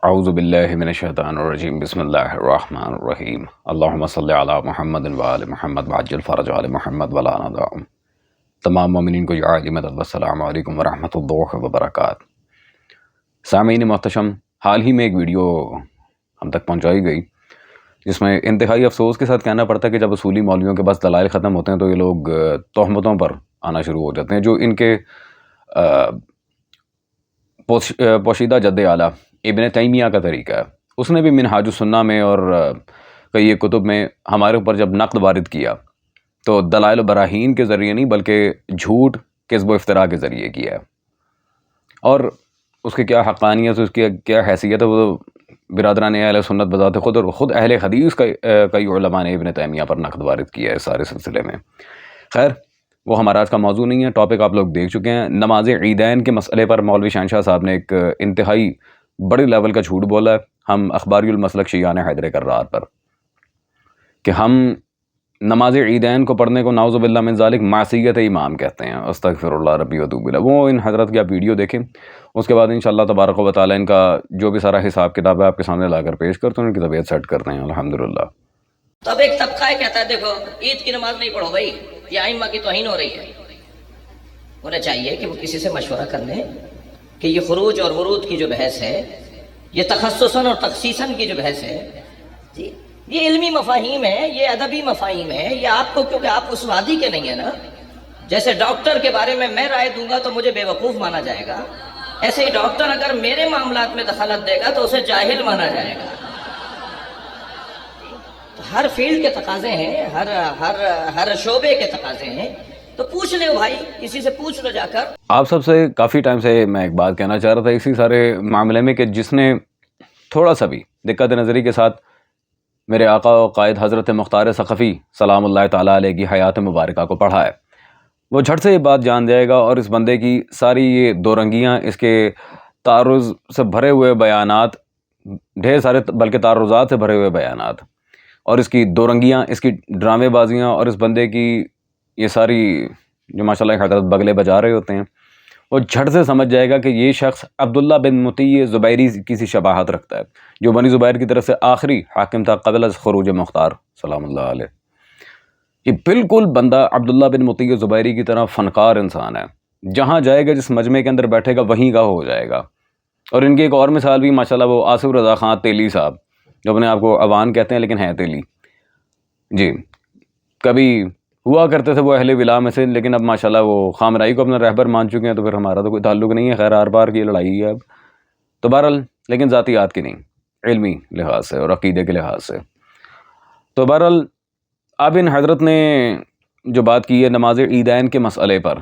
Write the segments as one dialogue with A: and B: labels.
A: اعوذ باللہ من الشیطان الرجیم بسم اللہ الرحمن الرحیم اللہم صلی علی محمد وآل محمد وعجل فرج آل محمد ولا ندعهم۔ تمام مومنین کو یعالی مدد والسلام علیکم ورحمۃ اللہ وبرکاتہ۔ سامعین محتشم، حال ہی میں ایک ویڈیو ہم تک پہنچائی گئی جس میں انتہائی افسوس کے ساتھ کہنا پڑتا ہے کہ جب اصولی مولویوں کے پاس دلائل ختم ہوتے ہیں تو یہ لوگ تہمتوں پر آنا شروع ہو جاتے ہیں، جو ان کے پوشیدہ جد اعلیٰ ابن تیمیہ کا طریقہ ہے۔ اس نے بھی منہاج السنہ میں اور کئی کتب میں ہمارے اوپر جب نقد وارد کیا تو دلائل و براہین کے ذریعے نہیں بلکہ جھوٹ، کذب و افتراء کے ذریعے کیا ہے، اور اس کی کیا حقانیت، اس کی کیا حیثیت ہے، وہ برادران اہل سنت بذات خود اور خود اہل حدیث کا کئی علماء نے ابن تیمیہ پر نقد وارد کیا ہے اس سارے سلسلے میں۔ خیر، وہ ہمارا آج کا موضوع نہیں ہے، ٹاپک آپ لوگ دیکھ چکے ہیں۔ نماز عیدین کے مسئلے پر مولوی شہنشاہ صاحب نے ایک انتہائی بڑی لیول کا جھوٹ بولا ہے، ہم اخباری المسلک شیعان حیدر کرار پر، کہ ہم نماز عیدین کو پڑھنے کو نعوذ باللہ من ذالک معصیت امام کہتے ہیں۔ استغفر اللہ ربی واتوب الیہ۔ وہ ان حضرت کی آپ ویڈیو دیکھیں، اس کے بعد انشاءاللہ تبارک و تعالیٰ ان کا جو بھی سارا حساب کتاب ہے آپ کے سامنے لا کر پیش کرتے ہیں، ان کی طبیعت سیٹ کرتے ہیں الحمدللہ۔
B: تو اب ایک طبقہ ہے کہتا ہے دیکھو عید کی نماز نہیں پڑھو بھائی، یہ ائمہ کی توہین ہو رہی ہے۔ انہیں چاہیے کہ وہ کسی سے مشورہ کر لیں کہ یہ خروج اور ورود کی جو بحث ہے، یہ تخصصاً اور تخصیصاً کی جو بحث ہے، جی یہ علمی مفاہیم ہے، یہ ادبی مفاہیم ہے، یہ آپ کو، کیونکہ آپ اس وادی کے نہیں ہیں نا۔ جیسے ڈاکٹر کے بارے میں رائے دوں گا تو مجھے بے وقوف مانا جائے گا، ایسے ہی ڈاکٹر اگر میرے معاملات میں دخالت دے گا تو اسے جاہل مانا جائے گا۔ ہر فیلڈ کے تقاضے ہیں، ہر شعبے کے تقاضے ہیں، تو پوچھ لے بھائی، کسی سے پوچھ لو جا کر۔
A: آپ سب سے کافی ٹائم سے میں ایک بات کہنا چاہ رہا تھا اسی سارے معاملے میں، کہ جس نے تھوڑا سا بھی دقت نظری کے ساتھ میرے آقا و قائد حضرت مختار ثقفی سلام اللہ تعالیٰ علیہ کی حیات مبارکہ کو پڑھا ہے، وہ جھٹ سے یہ بات جان جائے گا، اور اس بندے کی ساری یہ دو رنگیاں، اس کے تعرض سے بھرے ہوئے بیانات، ڈھیر سارے بلکہ تعرضات سے بھرے ہوئے بیانات، اور اس کی دو رنگیاں، اس کی ڈرامے بازیاں، اور اس بندے کی یہ ساری جو ماشاءاللہ حضرت بگلے بجا رہے ہوتے ہیں، وہ جھٹ سے سمجھ جائے گا کہ یہ شخص عبداللہ بن مطیع زبیری کی سی شباہت رکھتا ہے، جو بنی زبیر کی طرف سے آخری حاکم تھا قبل از خروج مختار سلام اللہ علیہ۔ یہ بالکل بندہ عبداللہ بن مطیع زبیری کی طرح فنکار انسان ہے، جہاں جائے گا، جس مجمع کے اندر بیٹھے گا وہیں کا ہو جائے گا۔ اور ان کی ایک اور مثال بھی ماشاءاللہ وہ آصف رضا خان تیلی صاحب، جو اپنے آپ کو عوان کہتے ہیں لیکن ہیں تیلی، جی کبھی ہوا کرتے تھے وہ اہل ولا میں سے، لیکن اب ماشاءاللہ وہ خامرائی کو اپنا رہبر مان چکے ہیں، تو پھر ہمارا تو کوئی تعلق نہیں ہے، خیر آر پار کی لڑائی ہے اب تو، بہرحال لیکن ذاتیات کی نہیں، علمی لحاظ سے اور عقیدے کے لحاظ سے۔ تو بہرحال اب ان حضرت نے جو بات کی ہے نماز عیدین کے مسئلے پر،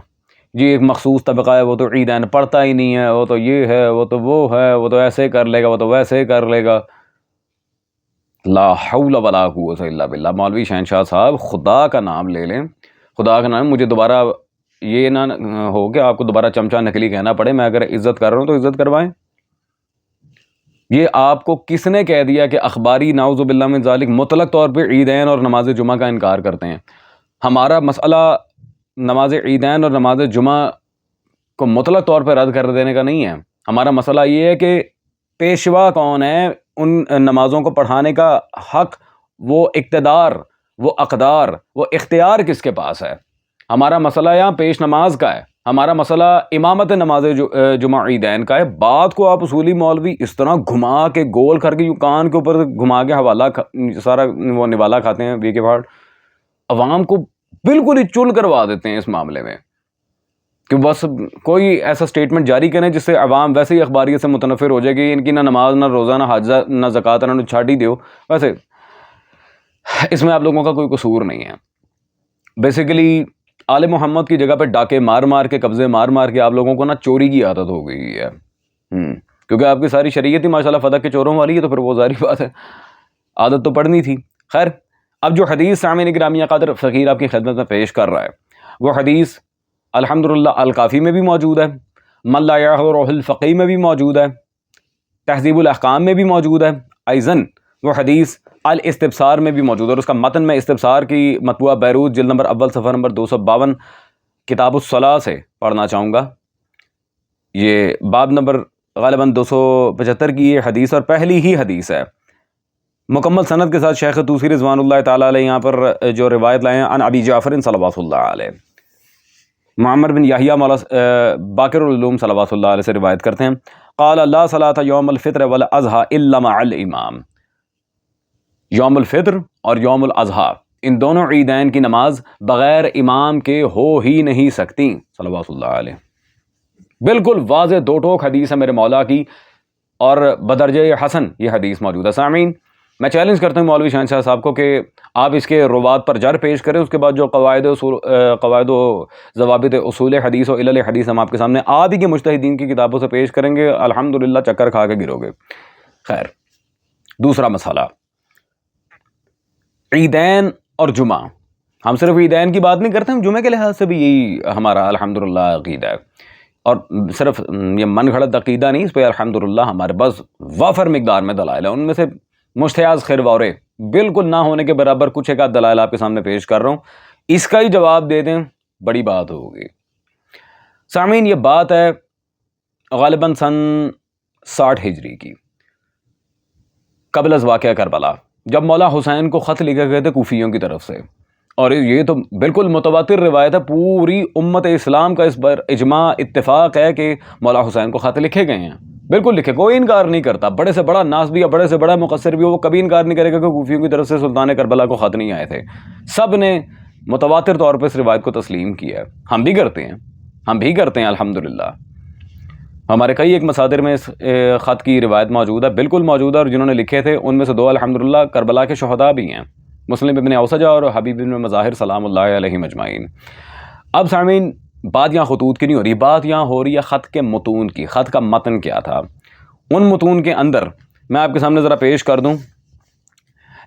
A: جی ایک مخصوص طبقہ ہے وہ تو عیدین پڑھتا ہی نہیں ہے، وہ تو یہ ہے، وہ تو وہ ہے، وہ تو ایسے کر لے گا، وہ تو ویسے کر لے گا۔ لا حول ولا قوت الا باللہ۔ مولوی شہنشاہ صاحب خدا کا نام لے لیں، خدا کا نام، مجھے دوبارہ یہ نہ ہو کہ آپ کو دوبارہ چمچہ نکلی کہنا پڑے، میں اگر عزت کر رہا ہوں تو عزت کروائیں۔ یہ آپ کو کس نے کہہ دیا کہ اخباری نعوذ باللہ من ذالک مطلق طور پہ عیدین اور نماز جمعہ کا انکار کرتے ہیں؟ ہمارا مسئلہ نماز عیدین اور نماز جمعہ کو مطلق طور پہ رد کر دینے کا نہیں ہے، ہمارا مسئلہ یہ ہے کہ پیشوا کون ہے، ان نمازوں کو پڑھانے کا حق، وہ اقتدار، وہ اقدار، وہ اختیار کس کے پاس ہے۔ ہمارا مسئلہ یہاں پیش نماز کا ہے، ہمارا مسئلہ امامت نماز جمعہ عیدین کا ہے۔ بات کو آپ اصولی مولوی اس طرح گھما کے گول کر کے یوں کان کے اوپر گھما کے حوالہ سارا وہ نوالا کھاتے ہیں وی کے پھاڑ، عوام کو بالکل ہی چل کروا دیتے ہیں اس معاملے میں، کہ بس کوئی ایسا سٹیٹمنٹ جاری کریں جس سے عوام ویسے ہی اخباریت سے متنفر ہو جائے کہ ان کی نہ نماز، نہ روزہ، نہ حج، نہ زکوٰۃ، نہ چھاٹی دیو۔ ویسے اس میں آپ لوگوں کا کوئی قصور نہیں ہے۔ بیسیکلی آل محمد کی جگہ پہ ڈاکے مار مار کے، قبضے مار مار کے آپ لوگوں کو نا چوری کی عادت ہو گئی ہے، کیونکہ آپ کی ساری شریعت ہی ماشاءاللہ فتح کے چوروں والی ہے، تو پھر وہ ظاہری بات ہے عادت تو پڑنی تھی۔ خیر، اب جو حدیث سامعین گرامی قادر فقیر آپ کی خدمت میں پیش کر رہا ہے، وہ حدیث الحمدللہ الکافی میں بھی موجود ہے، من لا یعرف الفقی میں بھی موجود ہے، تہذیب الاحکام میں بھی موجود ہے، ایضاً وہ حدیث الاستبصار میں بھی موجود ہے، اور اس کا متن میں استبصار کی مطبوعہ بیروت جلد نمبر اول صفحہ نمبر 252 کتاب الصلاۃ سے پڑھنا چاہوں گا۔ یہ باب نمبر غالباً 275 کی یہ حدیث اور پہلی ہی حدیث ہے، مکمل سند کے ساتھ شیخ طوسی رضوان اللہ تعالیٰ علیہ یہاں پر جو روایت لائے ہیں عن ابی جعفر صلوات اللہ علیہ، معمر بن یحییٰ مولا باقر العلوم صلوات اللہ علیہ سے روایت کرتے ہیں، قال لا صلاۃ یوم الفطر والاضحیٰ الا مع الامام، یوم الفطر اور یوم الاضحیٰ ان دونوں عیدین کی نماز بغیر امام کے ہو ہی نہیں سکتی صلوات اللہ علیہ۔ بالکل واضح دو ٹوک حدیث ہے میرے مولا کی اور بدرجہ حسن یہ حدیث موجود ہے۔ سامعین، میں چیلنج کرتا ہوں مولوی شہنشاہ صاحب کو کہ آپ اس کے روات پر جر پیش کریں، اس کے بعد جو قواعد و ضوابط اصول حدیث و علل حدیث ہم آپ کے سامنے آپ ہی کے مجتہدین کی کتابوں سے پیش کریں گے، الحمدللہ چکر کھا کے گرو گے۔ خیر، دوسرا مسئلہ عیدین اور جمعہ، ہم صرف عیدین کی بات نہیں کرتے، ہم جمعے کے لحاظ سے بھی یہی ہمارا الحمدللہ عقیدہ ہے، اور صرف یہ من گھڑت عقیدہ نہیں، اس پہ الحمدللہ ہمارے پاس وافر مقدار میں دلائل ہیں، ان میں سے مشتیاز خیروارے بالکل نہ ہونے کے برابر کچھ ایک آدھ دلائل آپ کے سامنے پیش کر رہا ہوں، اس کا ہی جواب دے دیں بڑی بات ہوگی۔ سامعین، یہ بات ہے غالباً سن 60 ہجری کی، قبل از واقعہ کربلا، جب مولا حسین کو خط لکھے گئے تھے کوفیوں کی طرف سے، اور یہ تو بالکل متواتر روایت ہے، پوری امت اسلام کا اس پر اجماع اتفاق ہے کہ مولا حسین کو خط لکھے گئے ہیں، بالکل لکھے، کوئی انکار نہیں کرتا، بڑے سے بڑا ناس بھی یا بڑے سے بڑا مقصر بھی ہو وہ کبھی انکار نہیں کرے گا کہ کوفیوں کی طرف سے سلطان کربلا کو خط نہیں آئے تھے، سب نے متواتر طور پر اس روایت کو تسلیم کیا ہے، ہم بھی کرتے ہیں الحمدللہ، ہمارے کئی ایک مصادر میں اس خط کی روایت موجود ہے، بالکل موجود ہے، اور جنہوں نے لکھے تھے ان میں سے دو الحمدللہ کربلا کے شہداء بھی ہیں، مسلم ابن اوسجہ اور حبیب ابن مظاہر سلام اللہ علیہ مجمعین۔ اب سامعین، بات یہاں خطوط کی نہیں ہو رہی، بات یہاں ہو رہی ہے خط کے متون کی، خط کا متن کیا تھا، ان متون کے اندر میں آپ کے سامنے ذرا پیش کر دوں،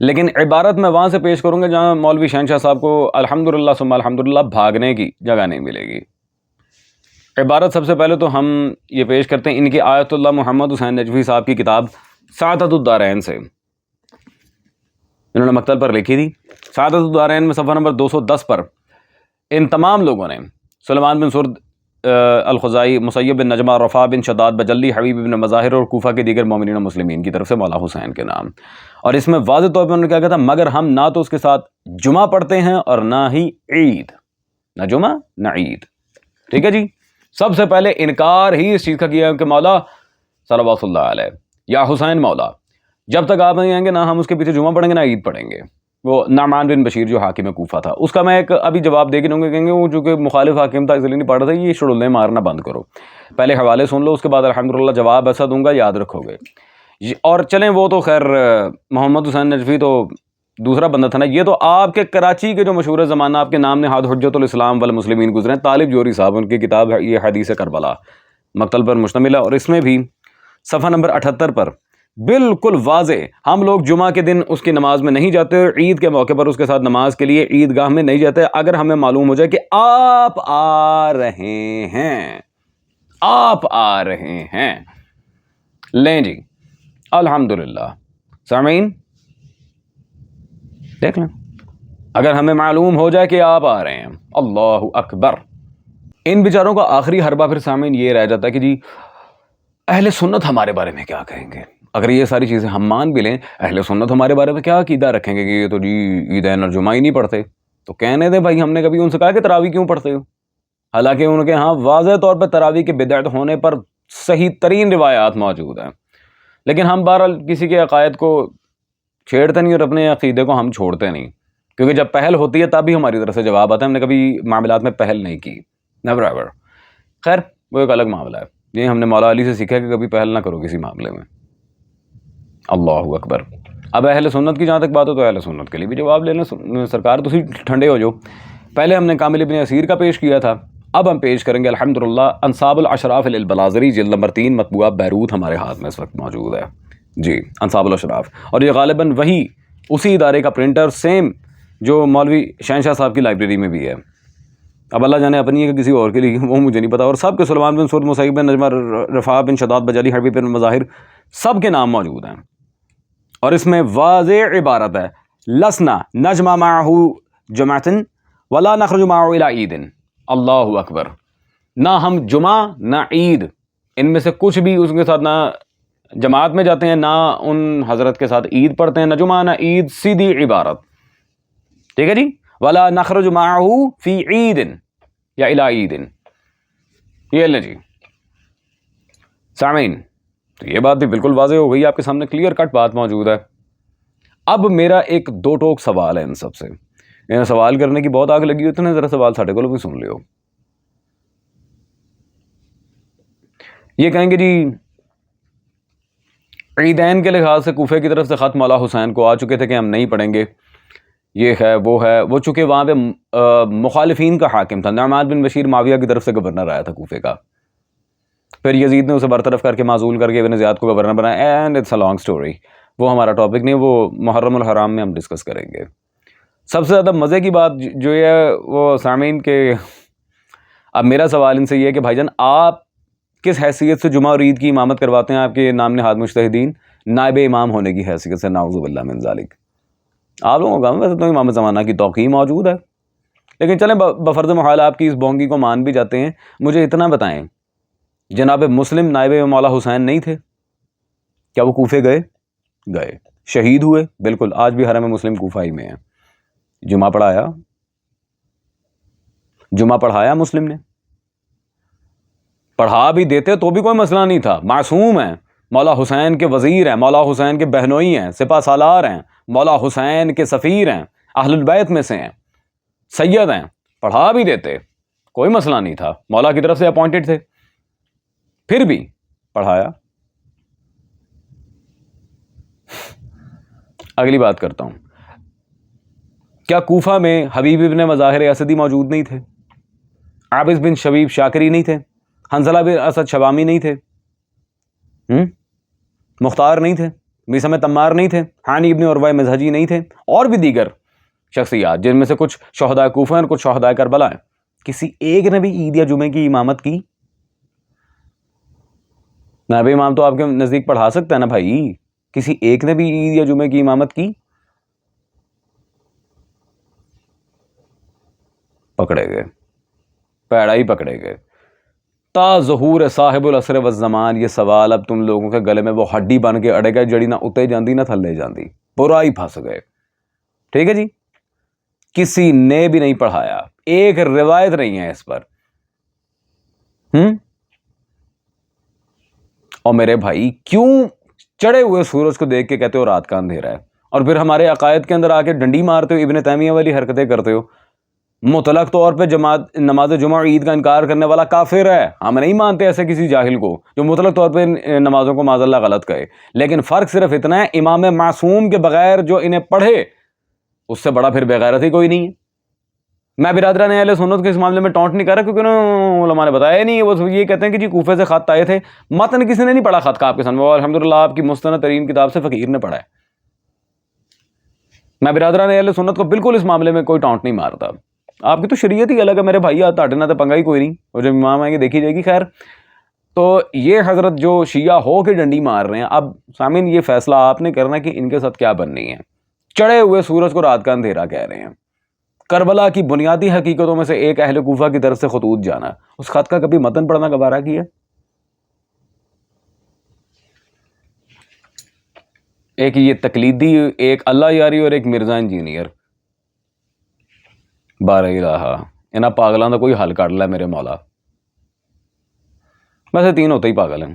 A: لیکن عبارت میں وہاں سے پیش کروں گا جہاں مولوی شہنشاہ صاحب کو الحمدللہ ثم الحمدللہ بھاگنے کی جگہ نہیں ملے گی۔ عبارت سب سے پہلے تو ہم یہ پیش کرتے ہیں ان کی آیت اللہ محمد حسین نجفی صاحب کی کتاب سعادت الدارین سے، انہوں نے مکتل پر لکھی تھی، سعادت الدارین میں صفحہ نمبر 210 پر ان تمام لوگوں نے سلیمان بن سرد الخزائی، مسیب بن نجمہ، رفاع بن شداد بجلی، حبیب بن مظاہر اور کوفہ کے دیگر مومنین و مسلمین کی طرف سے مولا حسین کے نام، اور اس میں واضح طور پر انہوں نے کیا کہا تھا، مگر ہم نہ تو اس کے ساتھ جمعہ پڑھتے ہیں اور نہ ہی عید، نہ جمعہ نہ عید، ٹھیک ہے جی۔ سب سے پہلے انکار ہی اس چیز کا کیا کہ مولا صلوات اللہ علیہ یا حسین مولا جب تک آپ نہیں آئیں گے نہ ہم اس کے پیچھے جمعہ پڑھیں گے نہ عید پڑھیں گے۔ وہ نعمان بن بشیر جو حاکم کوفہ تھا، اس کا میں ایک ابھی جواب دے کے دوں گا، کہیں گے وہ چونکہ مخالف حاکم تھا اس لیے نہیں پڑھ رہا تھا، یہ شڑلے مارنا بند کرو، پہلے حوالے سن لو، اس کے بعد الحمدللہ جواب ایسا دوں گا یاد رکھو گے۔ اور چلیں وہ تو خیر محمد حسین نجفی تو دوسرا بندہ تھا نا، یہ تو آپ کے کراچی کے جو مشہور زمانہ آپ کے نام نہاد حجت الاسلام والمسلمین گزرے ہیں، طالب جوہری صاحب، ان کی کتاب ہے یہ حدیث کربلا، مقتل پر مشتمل ہے، اور اس میں بھی صفحہ نمبر 78 پر بالکل واضح، ہم لوگ جمعہ کے دن اس کی نماز میں نہیں جاتے، عید کے موقع پر اس کے ساتھ نماز کے لیے عیدگاہ میں نہیں جاتے، اگر ہمیں معلوم ہو جائے کہ آپ آ رہے ہیں، لیں جی الحمدللہ۔ سامعین دیکھ لیں، اگر ہمیں معلوم ہو جائے کہ آپ آ رہے ہیں، اللہ اکبر، ان بیچاروں کا آخری حربہ پھر سامعین یہ رہ جاتا ہے کہ جی اہل سنت ہمارے بارے میں کیا کہیں گے، اگر یہ ساری چیزیں ہم مان بھی لیں، اہل سنت ہمارے بارے میں کیا عقیدہ رکھیں گے کہ یہ تو جی عیدین اور جمعہ ہی نہیں پڑھتے، تو کہنے دیں بھائی، ہم نے کبھی ان سے کہا کہ تراویح کیوں پڑھتے ہو، حالانکہ ان کے ہاں واضح طور پر تراویح کے بدعت ہونے پر صحیح ترین روایات موجود ہیں، لیکن ہم بہرحال کسی کے عقائد کو چھیڑتے نہیں اور اپنے عقیدے کو ہم چھوڑتے نہیں، کیونکہ جب پہل ہوتی ہے تب بھی ہماری طرف سے جواب آتا ہے، ہم نے کبھی معاملات میں پہل نہیں کی، نیور ایور۔ خیر وہ ایک الگ معاملہ ہے، یہ ہم نے مولا علی سے سیکھا کہ کبھی پہل نہ کرو کسی معاملے میں، اللہ اکبر۔ اب اہل سنت کی جہاں تک بات ہو تو اہل سنت کے لیے بھی جواب لے لیں، سرکار تو ٹھنڈے ہو جو، پہلے ہم نے کامل ابن اسیر کا پیش کیا تھا، اب ہم پیش کریں گے الحمدللہ انصاب الاشراف للبلازری، جلد نمبر 3، مطبوعہ بیروت ہمارے ہاتھ میں اس وقت موجود ہے جی، انصاب الاشراف، اور یہ غالباً وہی اسی ادارے کا پرنٹر سیم جو مولوی شہنشاہ صاحب کی لائبریری میں بھی ہے، اب اللہ جانے اپنی ہے کہ کسی اور کے لیے، وہ مجھے نہیں پتا، اور سب کے سلیمان بن سرد، مسیب بن نجمہ، رفاع بن شداد بجلی، حبیب بن مظاہر، سب کے نام موجود ہیں، اور اس میں واضح عبارت ہے، لسنا نجمع معہ جمعۃ ولا نخرج معہ الی عید، اللہ اکبر، نہ ہم جمعہ نہ عید ان میں سے کچھ بھی اس کے ساتھ نہ جماعت میں جاتے ہیں، نہ ان حضرت کے ساتھ عید پڑھتے ہیں، نہ جمعہ نہ عید، سیدھی عبارت. ٹھیک ہے جی. ولا نخرج معه فی عید یا الی عید. یہ لیں جی سامعین، تو یہ بات بھی بالکل واضح ہو گئی، آپ کے سامنے کلیئر کٹ بات موجود ہے. اب میرا ایک دو ٹوک سوال ہے ان سب سے. انہیں سوال کرنے کی بہت آگ لگی ہوتی ہے، ذرا سوال ساڈے کو بھی سن لیو. یہ کہیں گے جی عیدین کے لحاظ سے کوفے کی طرف سے خط مولا حسین کو آ چکے تھے کہ ہم نہیں پڑھیں گے، یہ ہے وہ چونکہ وہاں پہ مخالفین کا حاکم تھا. نعمان بن بشیر معاویہ کی طرف سے گورنر آیا تھا کوفے کا، پھر یزید نے اسے برطرف کر کے معزول کر کے ابن زیاد کو گورنر بنایا، and it's a long story. وہ ہمارا ٹاپک نہیں، وہ محرم الحرام میں ہم ڈسکس کریں گے. سب سے زیادہ مزے کی بات جو ہے وہ سامعین کے، اب میرا سوال ان سے یہ ہے کہ بھائی جان آپ کس حیثیت سے جمعہ اور عید کی امامت کرواتے ہیں؟ آپ کے نام نہاد مجتہدین نائب امام ہونے کی حیثیت سے، نعوذ باللہ من ذالک. آپ لوگوں کا ویسے تو امام زمانہ کی توقیع موجود ہے، لیکن چلیں بفرض محال آپ کی اس بونگی کو مان بھی جاتے ہیں. مجھے اتنا بتائیں، جناب مسلم نائب مولا حسین نہیں تھے؟ کیا وہ کوفے گئے شہید ہوئے؟ بالکل، آج بھی حرم مسلم کوفہ ہی میں ہے. جمعہ پڑھایا مسلم نے، پڑھا بھی دیتے تو بھی کوئی مسئلہ نہیں تھا. معصوم ہیں، مولا حسین کے وزیر ہیں، مولا حسین کے بہنوئی ہیں، سپہ سالار ہیں، مولا حسین کے سفیر ہیں، اہل البیت میں سے ہیں، سید ہیں، پڑھا بھی دیتے کوئی مسئلہ نہیں تھا. مولا کی طرف سے اپوائنٹڈ تھے، پھر بھی پڑھایا. اگلی بات کرتا ہوں، کیا کوفہ میں حبیب ابن مظاہر اسدی موجود نہیں تھے؟ عابس بن شبیب شاکری نہیں تھے؟ حنظلہ بن اسد شوامی نہیں تھے؟ مختار نہیں تھے؟ میثم تمار نہیں تھے؟ حانی ابن عروہ مزہجی نہیں تھے؟ اور بھی دیگر شخصیات جن میں سے کچھ شہداء کوفہ اور کچھ شہداء کربلا ہیں. کسی ایک نے بھی عید یا جمعے کی امامت کی؟ نائب امام تو آپ کے نزدیک پڑھا سکتا ہے نا بھائی، کسی ایک نے بھی عید یا جمعے کی امامت کی؟ پکڑے گئے، پیڑا ہی پکڑے گئے. تا ظہور صاحب العصر والزمان، یہ سوال اب تم لوگوں کے گلے میں وہ ہڈی بن کے اڑے گا جڑی نہ اتے جاندی نہ تھلے جاندی، پورا ہی پھنس گئے. ٹھیک ہے جی، کسی نے بھی نہیں پڑھایا، ایک روایت نہیں ہے اس پر. اور میرے بھائی کیوں چڑھے ہوئے سورج کو دیکھ کے کہتے ہو رات کا اندھیرا ہے، اور پھر ہمارے عقائد کے اندر آ کے ڈنڈی مارتے ہو، ابن تیمیہ والی حرکتیں کرتے ہو. مطلق طور پہ نماز جمعہ اور عید کا انکار کرنے والا کافر ہے. ہم نہیں مانتے ایسے کسی جاہل کو جو مطلق طور پہ نمازوں کو معاذ اللہ غلط کہے، لیکن فرق صرف اتنا ہے، امام معصوم کے بغیر جو انہیں پڑھے اس سے بڑا پھر بغیرت ہی کوئی نہیں ہے. میں برادران اہل سنت کے اس معاملے میں ٹونٹ نہیں کر رہا، کیونکہ انہوں علماء نے بتایا نہیں. وہ یہ کہتے ہیں کہ جی کوفے سے خط آئے تھے، متن کسی نے نہیں پڑھا خط کا آپ کے سامنے، اور الحمدللہ آپ کی مستند ترین کتاب سے فقیر نے پڑھا ہے. میں برادران اہل سنت کو بالکل اس معاملے میں کوئی ٹونٹ نہیں مارتا. آپ کی تو شریعت ہی الگ ہے میرے بھائی، تاڑے نہ تو پنگا ہی کوئی نہیں، اور جب امام آئیں گے دیکھی جائے گی. خیر، تو یہ حضرت جو شیعہ ہو کے ڈنڈی مار رہے ہیں، اب سامعین یہ فیصلہ آپ نے کرنا کہ ان کے ساتھ کیا بننی ہے. چڑھے ہوئے سورج کو رات کا اندھیرا کہہ رہے ہیں. کربلا کی بنیادی حقیقتوں میں سے ایک اہل کوفہ کی طرف سے خطوط جانا، اس خط کا کبھی متن پڑھنا گوارا کیا؟ ایک یہ تقلیدی، ایک اللہ یاری اور ایک مرزا انجینئر. بارہ الہ انہاں پاگلاں دا کوئی حل کر لے میرے مولا. ویسے تین ہوتے ہی پاگل ہیں.